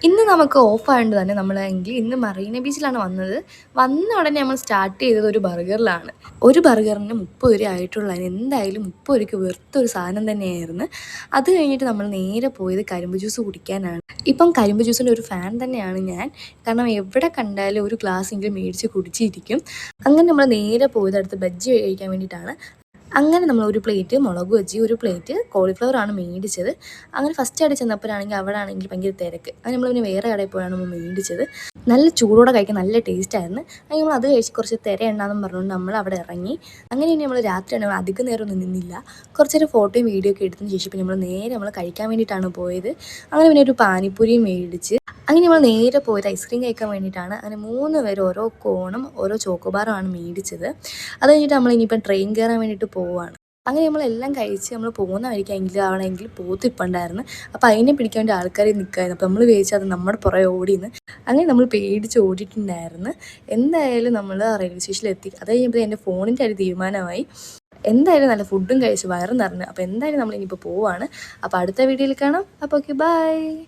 ഇന്ന് നമുക്ക് ഓഫായതുകൊണ്ട് തന്നെ നമ്മളെങ്കിൽ ഇന്ന് മറീന ബീച്ചിലാണ് വന്നത്. വന്ന ഉടനെ നമ്മൾ സ്റ്റാർട്ട് ചെയ്തത് ഒരു ബർഗറിലാണ്. ഒരു ബർഗറിന് 30 രൂപ ആയിട്ടുള്ളതിന് എന്തായാലും 30 രൂപയ്ക്ക് വെറുത്തൊരു സാധനം തന്നെയായിരുന്നു. അത് കഴിഞ്ഞിട്ട് നമ്മൾ നേരെ പോയത് കരിമ്പ് ജ്യൂസ് കുടിക്കാനാണ്. ഇപ്പം കരിമ്പ് ജ്യൂസിൻ്റെ ഒരു ഫാൻ തന്നെയാണ് ഞാൻ. കാരണം എവിടെ കണ്ടാലും ഒരു ഗ്ലാസ്സെങ്കിലും മേടിച്ച് കുടിച്ചിരിക്കും. അങ്ങനെ നമ്മൾ നേരെ പോയത് അടുത്ത് ബജ്ജി കഴിക്കാൻ വേണ്ടിയിട്ടാണ്. അങ്ങനെ നമ്മൾ ഒരു പ്ലേറ്റ് മുളക് ബജ്ജി, ഒരു പ്ലേറ്റ് കോളിഫ്ലവറാണ് മേടിച്ചത്. അങ്ങനെ ഫസ്റ്റ് കടയിൽ ചെന്നപ്പോഴാണെങ്കിൽ അവിടെ ആണെങ്കിൽ ഭയങ്കര തിരക്ക്. അങ്ങനെ നമ്മൾ പിന്നെ വേറെ കടയിൽ പോയാണ് നമ്മൾ മേടിച്ചത്. നല്ല ചൂടോടെ കഴിക്കാൻ നല്ല ടേസ്റ്റായിരുന്നു. അങ്ങനെ നമ്മൾ അത് കഴിച്ച് കുറച്ച് തിരയുണ്ടാകുമെന്ന് പറഞ്ഞുകൊണ്ട് നമ്മൾ അവിടെ ഇറങ്ങി. അങ്ങനെ ഇനി നമ്മൾ രാത്രിയാണ്, നമ്മൾ അധികം നേരമൊന്നും നിന്നില്ല. കുറച്ച് നേരം ഫോട്ടോയും വീഡിയോ ഒക്കെ എടുത്തതിന് ശേഷം പിന്നെ നമ്മൾ കഴിക്കാൻ വേണ്ടിയിട്ടാണ് പോയത്. അങ്ങനെ പിന്നെ ഒരു പാനിപ്പൂരിയും മേടിച്ച് അങ്ങനെ നമ്മൾ നേരെ പോയത് ഐസ്ക്രീം കഴിക്കാൻ വേണ്ടിയിട്ടാണ്. അങ്ങനെ 3 പേര് ഓരോ കോണും ഓരോ ചോക്കോബാറുമാണ് മേടിച്ചത്. അത് കഴിഞ്ഞിട്ട് നമ്മൾ ഇനിയിപ്പം ട്രെയിൻ കയറാൻ വേണ്ടിയിട്ട് പോവുകയാണ്. അങ്ങനെ നമ്മളെല്ലാം കഴിച്ച് നമ്മൾ പോകുന്ന വഴിക്കെങ്കിലും ആണെങ്കിൽ പോത്ത് ഇപ്പുണ്ടായിരുന്നു. അപ്പോൾ അതിനെ പിടിക്കാൻ വേണ്ടി ആൾക്കാർ നിൽക്കുമായിരുന്നു. അപ്പോൾ നമ്മൾ വിചാരിച്ചു അത് നമ്മുടെ പുറകെ ഓടിയെന്ന്. അങ്ങനെ നമ്മൾ പേടിച്ച് ഓടിയിട്ടുണ്ടായിരുന്നു. എന്തായാലും നമ്മൾ റെയിൽവേ സ്റ്റേഷനിലെത്തി. അത് കഴിഞ്ഞപ്പോൾ എൻ്റെ ഫോണിൻ്റെ ഒരു തീരുമാനമായി. എന്തായാലും നല്ല ഫുഡും കഴിച്ച് വയറ് നിറഞ്ഞു. അപ്പോൾ എന്തായാലും നമ്മൾ ഇനിയിപ്പോൾ പോവുകയാണ്. അപ്പോൾ അടുത്ത വീഡിയോയിൽ കാണാം. അപ്പോൾ ഓക്കെ, ബൈ.